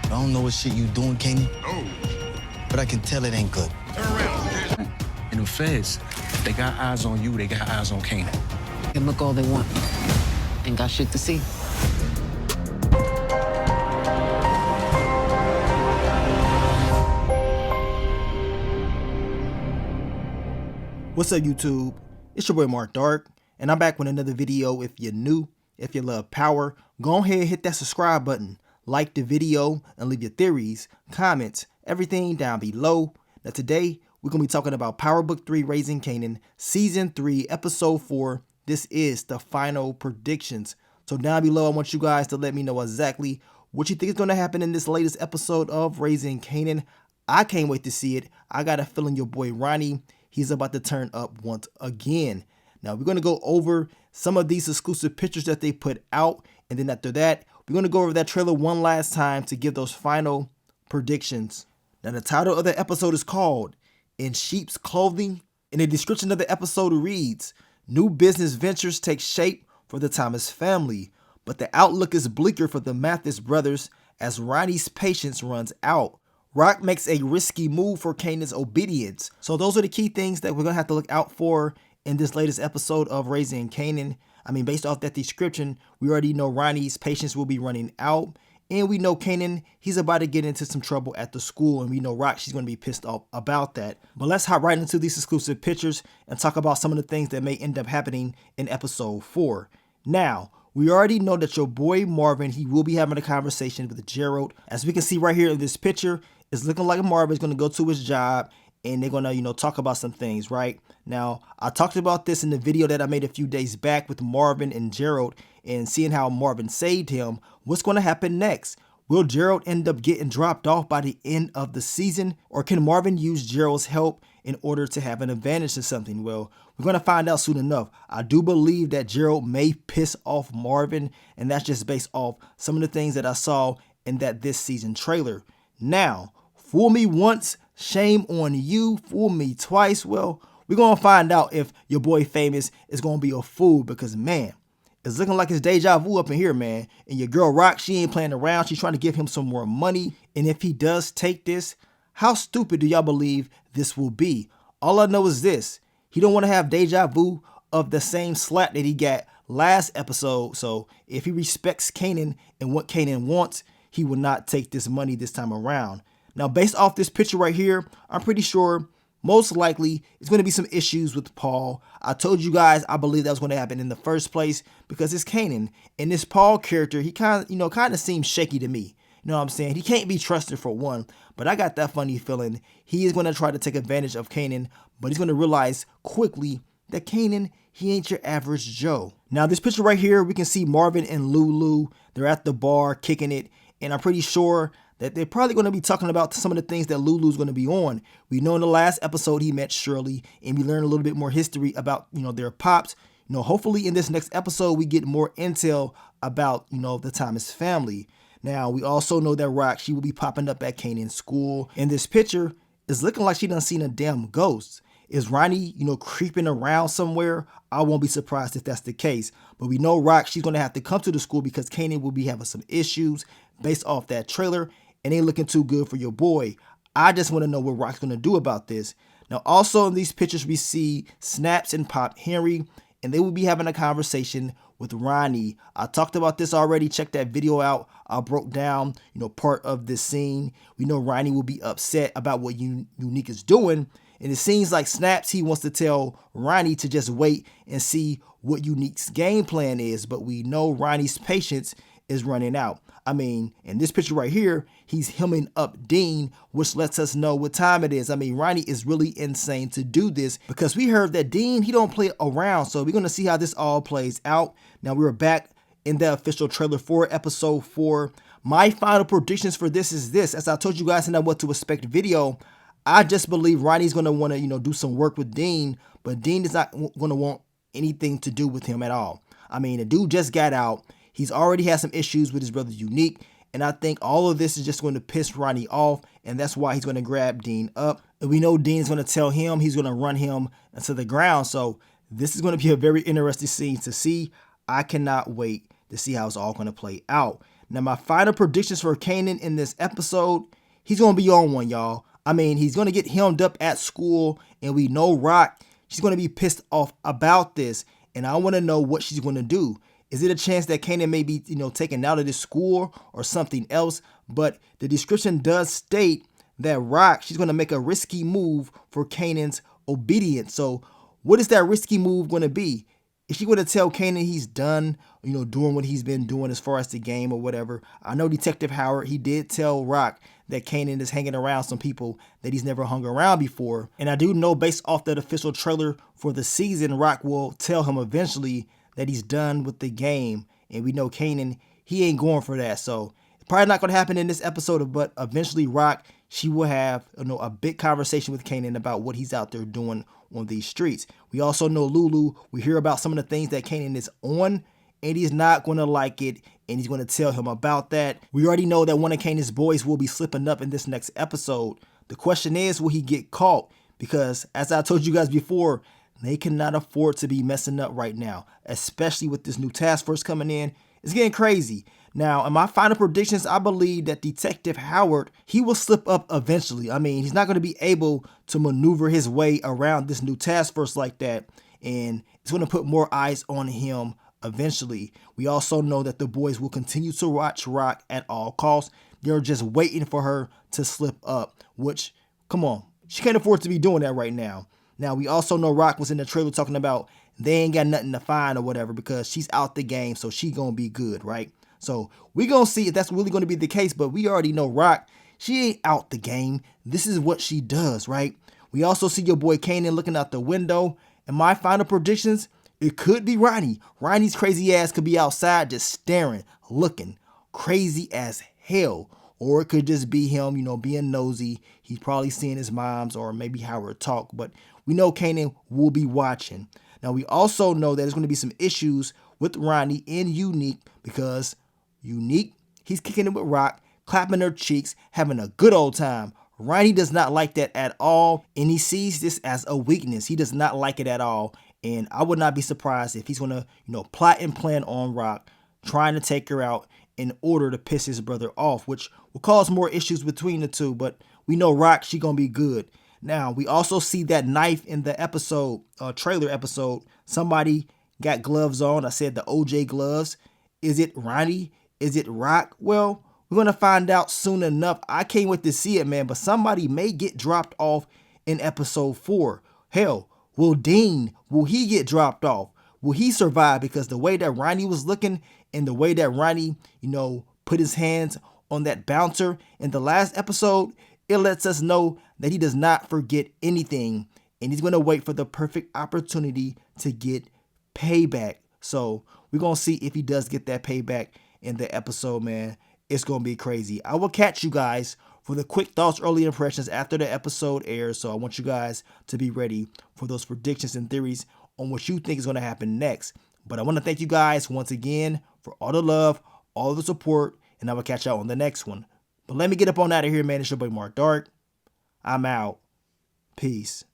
I don't know what shit you doing, Kanan, Oh, but I can tell it ain't good. turn around. And the feds, they got eyes on you, they got eyes on Kanan. Can look all they want. Ain't got shit to see. What's up, YouTube? It's your boy Mark Dark, and I'm back with another video. If you're new, if you love power, go ahead and hit that subscribe button, like the video, and leave your theories, comments, everything down below. Now today, we're going to be talking about Power Book 3 Raising Kanan, Season 3, Episode 4. This is the final predictions. So down below, I want you guys to let me know exactly what you think is going to happen in this latest episode of Raising Kanan. I can't wait to see it. I got a feeling your boy Ronnie, he's about to turn up once again. Now, we're going to go over some of these exclusive pictures that they put out. And then after that, we're going to go over that trailer one last time to give those final predictions. Now, the title of the episode is called In Sheep's Clothing. And the description of the episode reads, new business ventures take shape for the Thomas family, but the outlook is bleaker for the Mathis brothers as Ronnie's patience runs out. Rock makes a risky move for Kanan's obedience. So those are the key things that we're going to have to look out for in this latest episode of Raising Kanan. I mean, based off that description, we already know Ronnie's patience will be running out. And we know Kanan, he's about to get into some trouble at the school. And we know Rock, she's going to be pissed off about that. But let's hop right into these exclusive pictures and talk about some of the things that may end up happening in episode 4. Now, we already know that your boy Marvin, he will be having a conversation with Gerald. As we can see right here in this picture, it's looking like Marvin's going to go to his job and they're going to, talk about some things, right? Now, I talked about this in the video that I made a few days back with Marvin and Gerald and seeing how Marvin saved him. What's going to happen next? Will Gerald end up getting dropped off by the end of the season? Or can Marvin use Gerald's help in order to have an advantage to something? Well, we're going to find out soon enough. I do believe that Gerald may piss off Marvin, and that's just based off some of the things that I saw in that this season trailer. Now, fool me once, shame on you. Fool me twice. Well, we're going to find out if your boy Famous is going to be a fool because, man, it's looking like it's deja vu up in here, man. And your girl Rock, she ain't playing around. She's trying to give him some more money. And if he does take this, how stupid do y'all believe this will be? All I know is this. He don't want to have deja vu of the same slap that he got last episode. So if he respects Kanan and what Kanan wants, he will not take this money this time around. Now, based off this picture right here, I'm pretty sure most likely it's going to be some issues with Paul. I told you guys I believe that was going to happen in the first place because it's Kanan. And this Paul character, he kind of seems shaky to me. You know what I'm saying? He can't be trusted for one, but I got that funny feeling he is going to try to take advantage of Kanan, but he's going to realize quickly that Kanan, he ain't your average Joe. Now, this picture right here, we can see Marvin and Lulu. They're at the bar kicking it, and I'm pretty sure that they're probably going to be talking about some of the things that Lulu's going to be on. We know in the last episode he met Shirley, and we learned a little bit more history about, their pops. Hopefully in this next episode we get more intel about, the Thomas family. Now, we also know that Rock, she will be popping up at Kanan's school. And this picture is looking like she done seen a damn ghost. Is Ronnie, creeping around somewhere? I won't be surprised if that's the case. But we know Rock, she's going to have to come to the school because Kanan will be having some issues based off that trailer. And ain't looking too good for your boy. I just want to know what Rock's going to do about this. Now, also in these pictures, we see Snaps and Pop Henry, and they will be having a conversation with Ronnie. I talked about this already. Check that video out. I broke down, part of this scene. We know Ronnie will be upset about what Unique is doing. And it seems like Snaps, he wants to tell Ronnie to just wait and see what Unique's game plan is. But we know Ronnie's patience is running out. I mean, in this picture right here, he's hemming up Dean, which lets us know what time it is. I mean, Ronnie is really insane to do this because we heard that Dean, he don't play around. So we're going to see how this all plays out. Now, we're back in the official trailer for episode 4. My final predictions for this is this. As I told you guys in that What to Expect video, I just believe Ronnie's going to want to, do some work with Dean, but Dean is not going to want anything to do with him at all. I mean, the dude just got out. He's already had some issues with his brother Unique, and I think all of this is just going to piss Ronnie off, and that's why he's going to grab Dean up. And we know Dean's going to tell him he's going to run him into the ground, so this is going to be a very interesting scene to see. I cannot wait to see how it's all going to play out. Now, my final predictions for Kanan in this episode, he's going to be on one, y'all. I mean, he's going to get hemmed up at school, and we know Rock, she's going to be pissed off about this, and I want to know what she's going to do. Is it a chance that Kanan may be, taken out of this school or something else? But the description does state that Rock, she's going to make a risky move for Kanan's obedience. So what is that risky move going to be? Is she going to tell Kanan he's done, doing what he's been doing as far as the game or whatever? I know Detective Howard, he did tell Rock that Kanan is hanging around some people that he's never hung around before. And I do know based off that official trailer for the season, Rock will tell him eventually that he's done with the game. And we know Kanan, he ain't going for that. So it's probably not going to happen in this episode, but eventually Rock, she will have a big conversation with Kanan about what he's out there doing on these streets. We also know Lulu, we hear about some of the things that Kanan is on, and he's not going to like it, and he's going to tell him about that. We already know that one of Kanan's boys will be slipping up in this next episode. The question is, will he get caught? Because as I told you guys before, they cannot afford to be messing up right now, especially with this new task force coming in. It's getting crazy. Now, in my final predictions, I believe that Detective Howard, he will slip up eventually. I mean, he's not going to be able to maneuver his way around this new task force like that, and it's going to put more eyes on him eventually. We also know that the boys will continue to watch Rock at all costs. They're just waiting for her to slip up, which, come on, she can't afford to be doing that right now. Now, we also know Rock was in the trailer talking about they ain't got nothing to find or whatever because she's out the game, so she gonna be good, right? So we gonna see if that's really gonna be the case, but we already know Rock, she ain't out the game. This is what she does, right? We also see your boy Kanan looking out the window, and my final predictions, it could be Ronnie. Ronnie's crazy ass could be outside just staring, looking crazy as hell. Or it could just be him, being nosy. He's probably seeing his mom's or maybe Howard talk, but we know Kanan will be watching. Now, we also know that there's going to be some issues with Ronnie and Unique because Unique, he's kicking it with Rock, clapping her cheeks, having a good old time. Ronnie does not like that at all, and he sees this as a weakness. He does not like it at all, and I would not be surprised if he's going to, plot and plan on Rock, trying to take her out in order to piss his brother off, which will cause more issues between the two, but we know Rock, she gonna be good. Now, we also see that knife in the episode, trailer episode. Somebody got gloves on. I said the OJ gloves. Is it Ronnie? Is it Rock? Well, we're going to find out soon enough. I can't wait to see it, man, but somebody may get dropped off in episode 4. Hell, will he get dropped off? Will he survive? Because the way that Ronnie was looking and the way that Ronnie, put his hands on that bouncer in the last episode, it lets us know that he does not forget anything, and he's going to wait for the perfect opportunity to get payback. So we're going to see if he does get that payback in the episode, man. It's going to be crazy. I will catch you guys for the quick thoughts, early impressions after the episode airs. So I want you guys to be ready for those predictions and theories on what you think is going to happen next. But I want to thank you guys once again for all the love, all the support, and I will catch y'all on the next one. But let me get up on out of here, man. It's your boy Mark Dark. I'm out. Peace.